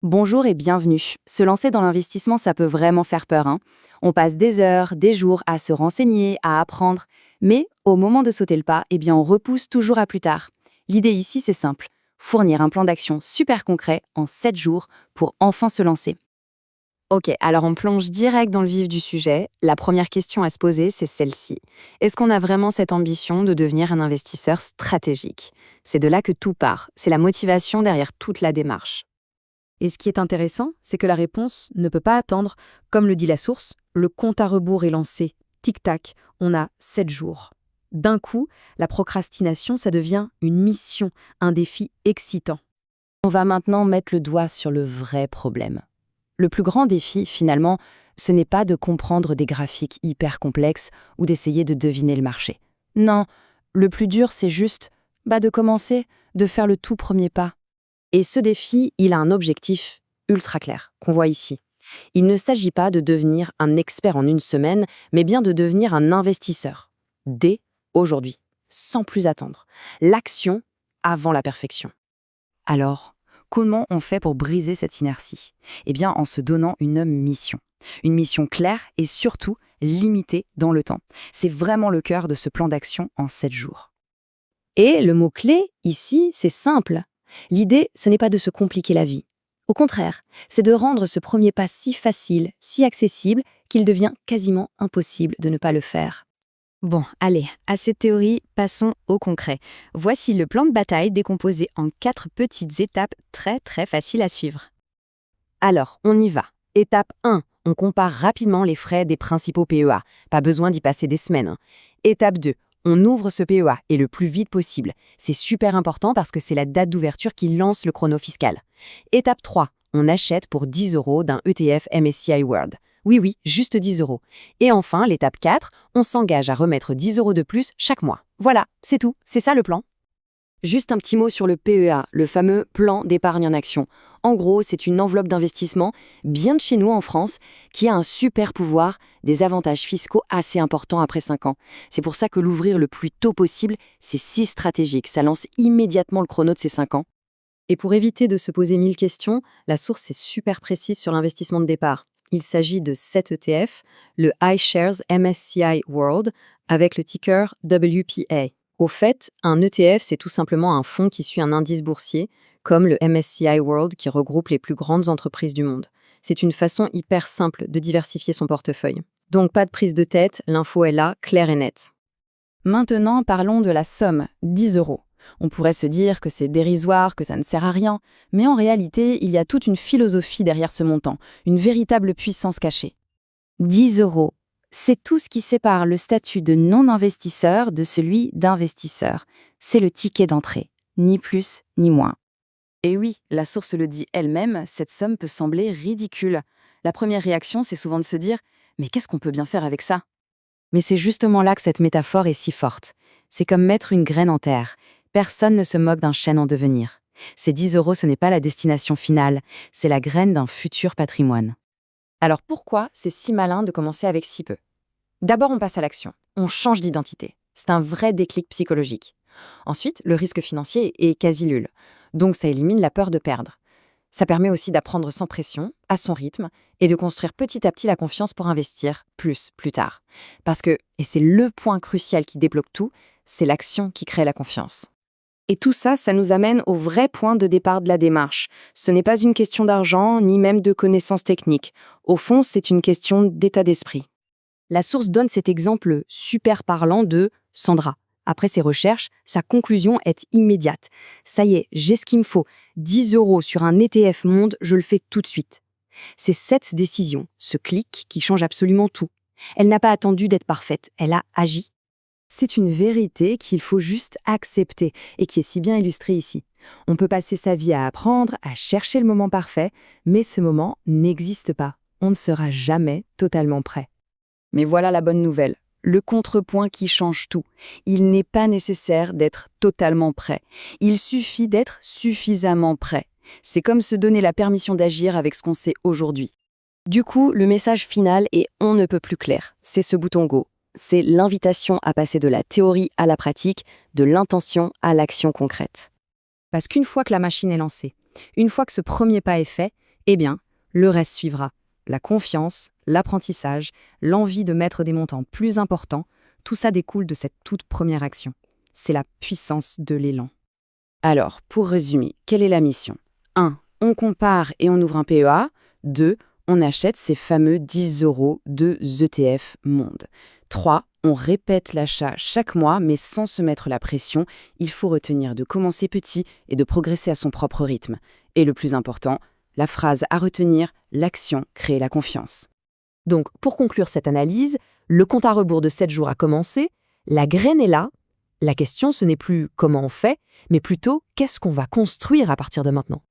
Bonjour et bienvenue. Se lancer dans l'investissement, ça peut vraiment faire peur, hein. On passe des heures, des jours à se renseigner, à apprendre. Mais au moment de sauter le pas, on repousse toujours à plus tard. L'idée ici, c'est simple. Fournir un plan d'action super concret en 7 jours pour enfin se lancer. Ok, alors on plonge direct dans le vif du sujet. La première question à se poser, c'est celle-ci. Est-ce qu'on a vraiment cette ambition de devenir un investisseur stratégique? C'est de là que tout part. C'est la motivation derrière toute la démarche. Et ce qui est intéressant, c'est que la réponse ne peut pas attendre. Comme le dit la source, le compte à rebours est lancé. Tic-tac, on a 7 jours. D'un coup, la procrastination, ça devient une mission, un défi excitant. On va maintenant mettre le doigt sur le vrai problème. Le plus grand défi, finalement, ce n'est pas de comprendre des graphiques hyper complexes ou d'essayer de deviner le marché. Non, le plus dur, c'est juste de commencer, de faire le tout premier pas. Et ce défi, il a un objectif ultra clair, qu'on voit ici. Il ne s'agit pas de devenir un expert en une semaine, mais bien de devenir un investisseur. Dès aujourd'hui, sans plus attendre. L'action avant la perfection. Alors, comment on fait pour briser cette inertie? En se donnant une mission. Une mission claire et surtout limitée dans le temps. C'est vraiment le cœur de ce plan d'action en 7 jours. Et le mot-clé, ici, c'est simple. L'idée, ce n'est pas de se compliquer la vie. Au contraire, c'est de rendre ce premier pas si facile, si accessible, qu'il devient quasiment impossible de ne pas le faire. Bon, allez, à cette théorie, passons au concret. Voici le plan de bataille décomposé en 4 petites étapes très faciles à suivre. Alors, on y va. Étape 1, on compare rapidement les frais des principaux PEA. Pas besoin d'y passer des semaines. Étape 2, on ouvre ce PEA et le plus vite possible. C'est super important parce que c'est la date d'ouverture qui lance le chrono fiscal. Étape 3, on achète pour 10 € d'un ETF MSCI World. Oui, juste 10 €. Et enfin, l'étape 4, on s'engage à remettre 10 € de plus chaque mois. Voilà, c'est tout, c'est ça le plan. Juste un petit mot sur le PEA, le fameux plan d'épargne en action. En gros, c'est une enveloppe d'investissement, bien de chez nous en France, qui a un super pouvoir, des avantages fiscaux assez importants après 5 ans. C'est pour ça que l'ouvrir le plus tôt possible, c'est si stratégique. Ça lance immédiatement le chrono de ces 5 ans. Et pour éviter de se poser 1000 questions, la source est super précise sur l'investissement de départ. Il s'agit de 7 ETF, le iShares MSCI World, avec le ticker WPA. Au fait, un ETF, c'est tout simplement un fonds qui suit un indice boursier, comme le MSCI World qui regroupe les plus grandes entreprises du monde. C'est une façon hyper simple de diversifier son portefeuille. Donc pas de prise de tête, l'info est là, claire et nette. Maintenant, parlons de la somme, 10 €. On pourrait se dire que c'est dérisoire, que ça ne sert à rien, mais en réalité, il y a toute une philosophie derrière ce montant, une véritable puissance cachée. 10 €, c'est tout ce qui sépare le statut de non-investisseur de celui d'investisseur. C'est le ticket d'entrée, ni plus ni moins. Et oui, la source le dit elle-même, cette somme peut sembler ridicule. La première réaction, c'est souvent de se dire « mais qu'est-ce qu'on peut bien faire avec ça ?» Mais c'est justement là que cette métaphore est si forte. C'est comme mettre une graine en terre. Personne ne se moque d'un chêne en devenir. Ces 10 €, ce n'est pas la destination finale, c'est la graine d'un futur patrimoine. Alors pourquoi c'est si malin de commencer avec si peu? D'abord, on passe à l'action. On change d'identité. C'est un vrai déclic psychologique. Ensuite, le risque financier est quasi nul. Donc ça élimine la peur de perdre. Ça permet aussi d'apprendre sans pression, à son rythme, et de construire petit à petit la confiance pour investir plus tard. Parce que, et c'est le point crucial qui débloque tout, c'est l'action qui crée la confiance. Et tout ça, ça nous amène au vrai point de départ de la démarche. Ce n'est pas une question d'argent, ni même de connaissances techniques. Au fond, c'est une question d'état d'esprit. La source donne cet exemple super parlant de Sandra. Après ses recherches, sa conclusion est immédiate. Ça y est, j'ai ce qu'il me faut. 10 € sur un ETF monde, je le fais tout de suite. C'est cette décision, ce clic, qui change absolument tout. Elle n'a pas attendu d'être parfaite, elle a agi. C'est une vérité qu'il faut juste accepter et qui est si bien illustrée ici. On peut passer sa vie à apprendre, à chercher le moment parfait, mais ce moment n'existe pas. On ne sera jamais totalement prêt. Mais voilà la bonne nouvelle, le contrepoint qui change tout. Il n'est pas nécessaire d'être totalement prêt. Il suffit d'être suffisamment prêt. C'est comme se donner la permission d'agir avec ce qu'on sait aujourd'hui. Du coup, le message final est on ne peut plus clair. C'est ce bouton Go. C'est l'invitation à passer de la théorie à la pratique, de l'intention à l'action concrète. Parce qu'une fois que la machine est lancée, une fois que ce premier pas est fait, Eh bien, le reste suivra. La confiance, l'apprentissage, l'envie de mettre des montants plus importants, tout ça découle de cette toute première action. C'est la puissance de l'élan. Alors, pour résumer, quelle est la mission? 1. On compare et on ouvre un PEA. 2. On achète ces fameux 10 € de ETF Monde. 3. On répète l'achat chaque mois, mais sans se mettre la pression. Il faut retenir de commencer petit et de progresser à son propre rythme. Et le plus important, la phrase à retenir, l'action crée la confiance. Donc, pour conclure cette analyse, le compte à rebours de 7 jours a commencé, la graine est là. La question, ce n'est plus comment on fait, mais plutôt qu'est-ce qu'on va construire à partir de maintenant.